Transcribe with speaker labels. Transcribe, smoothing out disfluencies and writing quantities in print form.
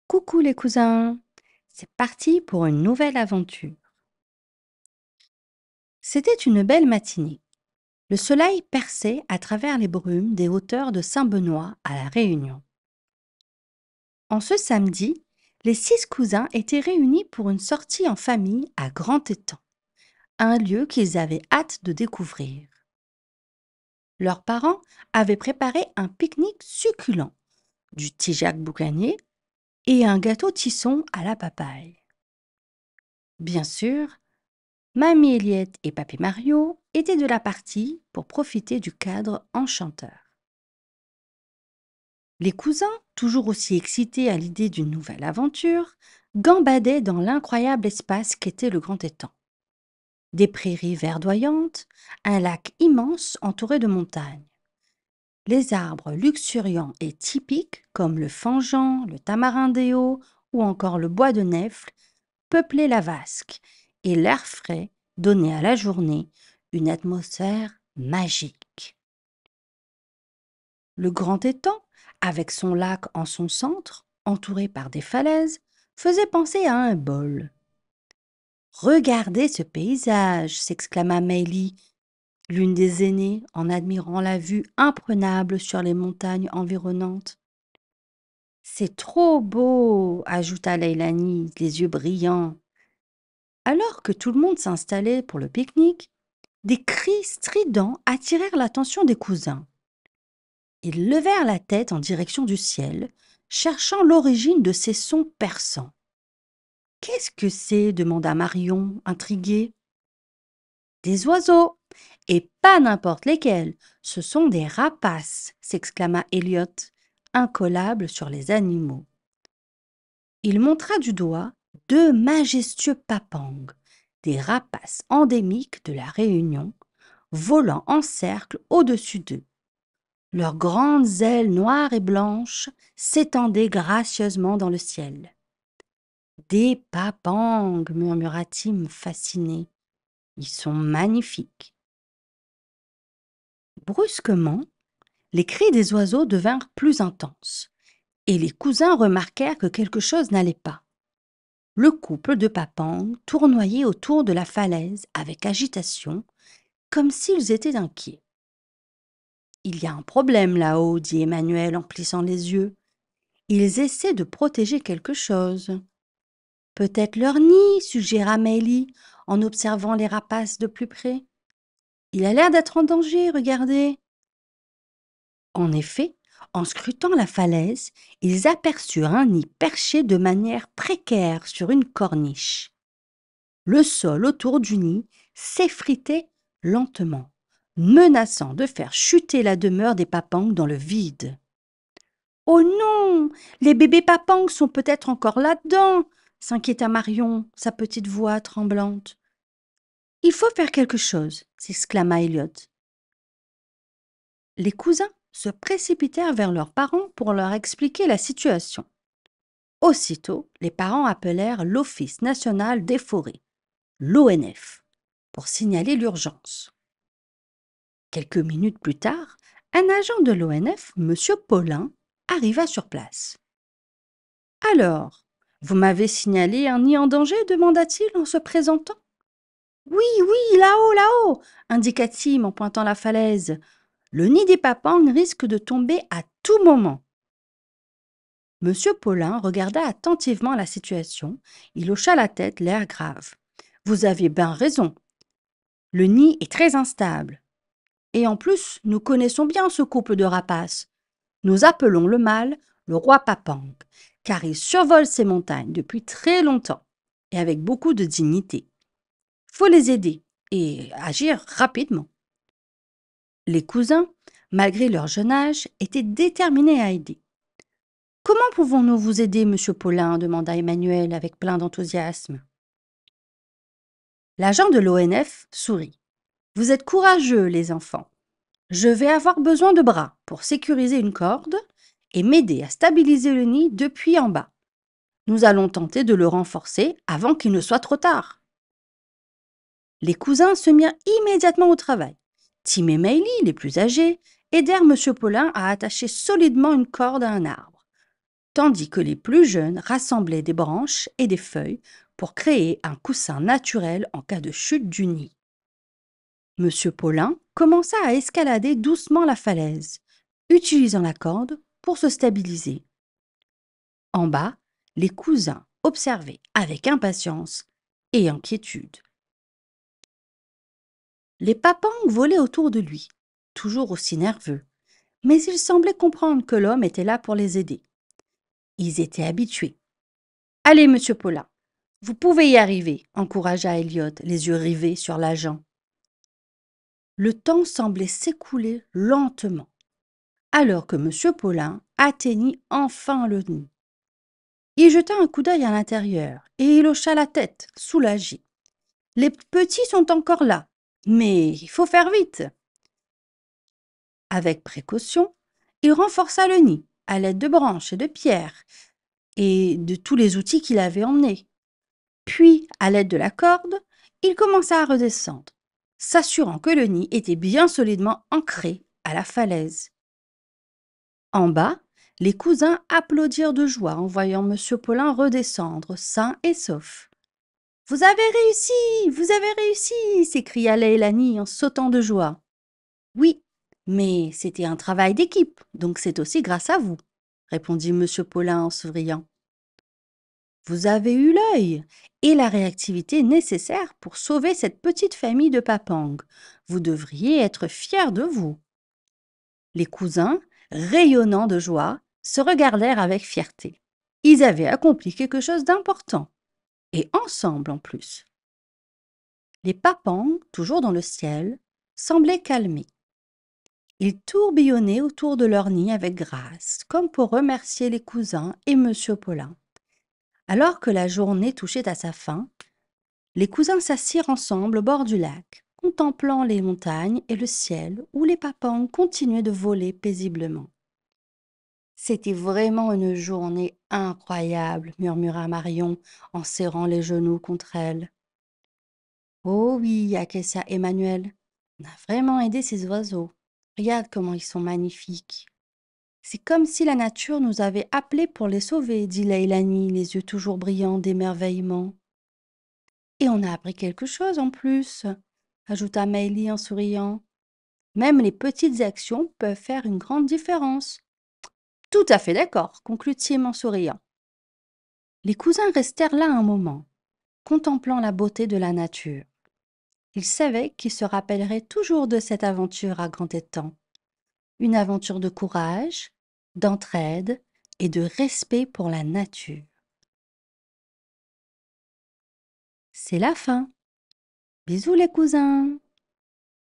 Speaker 1: Coucou les cousins, c'est parti pour une nouvelle aventure. C'était une belle matinée. Le soleil perçait à travers les brumes des hauteurs de Saint-Benoît à La Réunion. En ce samedi, les 6 cousins étaient réunis pour une sortie en famille à Grand Étang, un lieu qu'ils avaient hâte de découvrir. Leurs parents avaient préparé un pique-nique succulent, du tigeac boucanier et un gâteau tisson à la papaye. Bien sûr, Mamie Eliette et Papy Mario étaient de la partie pour profiter du cadre enchanteur. Les cousins, toujours aussi excités à l'idée d'une nouvelle aventure, gambadaient dans l'incroyable espace qu'était le grand étang. Des prairies verdoyantes, un lac immense entouré de montagnes. Les arbres luxuriants et typiques comme le fangean, le tamarindéo ou encore le bois de nèfles peuplaient la vasque et l'air frais donnait à la journée une atmosphère magique. Le grand étang, avec son lac en son centre, entouré par des falaises, faisait penser à un bol. Regardez ce paysage, s'exclama Meili, l'une des aînées, en admirant la vue imprenable sur les montagnes environnantes. C'est trop beau, ajouta Leilani, les yeux brillants. Alors que tout le monde s'installait pour le pique-nique, des cris stridents attirèrent l'attention des cousins. Ils levèrent la tête en direction du ciel, cherchant l'origine de ces sons perçants. « Qu'est-ce que c'est » demanda Marion, intriguée. « Des oiseaux, et pas n'importe lesquels, ce sont des rapaces » s'exclama Elliot, incollable sur les animaux. Il montra du doigt 2 majestueux papangs, des rapaces endémiques de la Réunion, volant en cercle au-dessus d'eux. Leurs grandes ailes noires et blanches s'étendaient gracieusement dans le ciel. « Des papangs » murmura Tim fasciné. « Ils sont magnifiques. » Brusquement, les cris des oiseaux devinrent plus intenses, et les cousins remarquèrent que quelque chose n'allait pas. Le couple de papangs tournoyait autour de la falaise avec agitation, comme s'ils étaient inquiets. « Il y a un problème là-haut, dit Emmanuel en plissant les yeux. Ils essaient de protéger quelque chose. Peut-être leur nid, suggéra Meili en observant les rapaces de plus près. Il a l'air d'être en danger, regardez. En effet, en scrutant la falaise, ils aperçurent un nid perché de manière précaire sur une corniche. Le sol autour du nid s'effritait lentement, menaçant de faire chuter la demeure des papangs dans le vide. « Oh non, les bébés papangs sont peut-être encore là-dedans !» s'inquiéta Marion, sa petite voix tremblante. « Il faut faire quelque chose !» s'exclama Elliot. Les cousins se précipitèrent vers leurs parents pour leur expliquer la situation. Aussitôt, les parents appelèrent l'Office national des forêts, l'ONF, pour signaler l'urgence. Quelques minutes plus tard, un agent de l'ONF, M. Paulin, arriva sur place. « Alors, vous m'avez signalé un nid en danger ?» demanda-t-il en se présentant. « Oui, oui, là-haut, là-haut !» indiqua Tim en pointant la falaise. « Le nid des papangs risque de tomber à tout moment. » Monsieur Paulin regarda attentivement la situation. Il hocha la tête, l'air grave. « Vous aviez bien raison. Le nid est très instable. Et en plus, nous connaissons bien ce couple de rapaces. Nous appelons le mâle le roi papang, car il survole ces montagnes depuis très longtemps et avec beaucoup de dignité. Faut les aider et agir rapidement. » Les cousins, malgré leur jeune âge, étaient déterminés à aider. « Comment pouvons-nous vous aider, monsieur Paulin ?» demanda Emmanuel avec plein d'enthousiasme. L'agent de l'ONF sourit. « Vous êtes courageux, les enfants. Je vais avoir besoin de bras pour sécuriser une corde et m'aider à stabiliser le nid depuis en bas. Nous allons tenter de le renforcer avant qu'il ne soit trop tard. » Les cousins se mirent immédiatement au travail. Tim et Meili, les plus âgés, aidèrent M. Paulin à attacher solidement une corde à un arbre, tandis que les plus jeunes rassemblaient des branches et des feuilles pour créer un coussin naturel en cas de chute du nid. Monsieur Paulin commença à escalader doucement la falaise, utilisant la corde pour se stabiliser. En bas, les cousins observaient avec impatience et inquiétude. Les papangs volaient autour de lui, toujours aussi nerveux, mais ils semblaient comprendre que l'homme était là pour les aider. Ils étaient habitués. Allez, monsieur Paulin, vous pouvez y arriver, encouragea Elliot, les yeux rivés sur l'agent. Le temps semblait s'écouler lentement, alors que monsieur Paulin atteignit enfin le nid. Il jeta un coup d'œil à l'intérieur et il hocha la tête, soulagé. Les petits sont encore là, mais il faut faire vite. Avec précaution, il renforça le nid à l'aide de branches et de pierres et de tous les outils qu'il avait emmenés. Puis, à l'aide de la corde, il commença à redescendre, s'assurant que le nid était bien solidement ancré à la falaise. En bas, les cousins applaudirent de joie en voyant monsieur Paulin redescendre, sain et sauf. « Vous avez réussi! Vous avez réussi !» s'écria Leilani en sautant de joie. « Oui, mais c'était un travail d'équipe, donc c'est aussi grâce à vous, » répondit monsieur Paulin en souriant. « Vous avez eu l'œil et la réactivité nécessaires pour sauver cette petite famille de papangs. Vous devriez être fiers de vous. » Les cousins, rayonnant de joie, se regardèrent avec fierté. Ils avaient accompli quelque chose d'important, et ensemble en plus. Les papangs, toujours dans le ciel, semblaient calmés. Ils tourbillonnaient autour de leur nid avec grâce, comme pour remercier les cousins et monsieur Paulin. Alors que la journée touchait à sa fin, les cousins s'assirent ensemble au bord du lac, contemplant les montagnes et le ciel où les papangs continuaient de voler paisiblement. C'était vraiment une journée incroyable, murmura Marion en serrant les genoux contre elle. Oh oui, acquiesça Emmanuel. On a vraiment aidé ces oiseaux. Regarde comment ils sont magnifiques. C'est comme si la nature nous avait appelés pour les sauver, dit Leilani, les yeux toujours brillants d'émerveillement. Et on a appris quelque chose en plus, ajouta Meili en souriant. Même les petites actions peuvent faire une grande différence. Tout à fait d'accord, conclut Tim en souriant. Les cousins restèrent là un moment, contemplant la beauté de la nature. Ils savaient qu'ils se rappelleraient toujours de cette aventure à grand étang. Une aventure de courage, d'entraide et de respect pour la nature. C'est la fin. Bisous les cousins!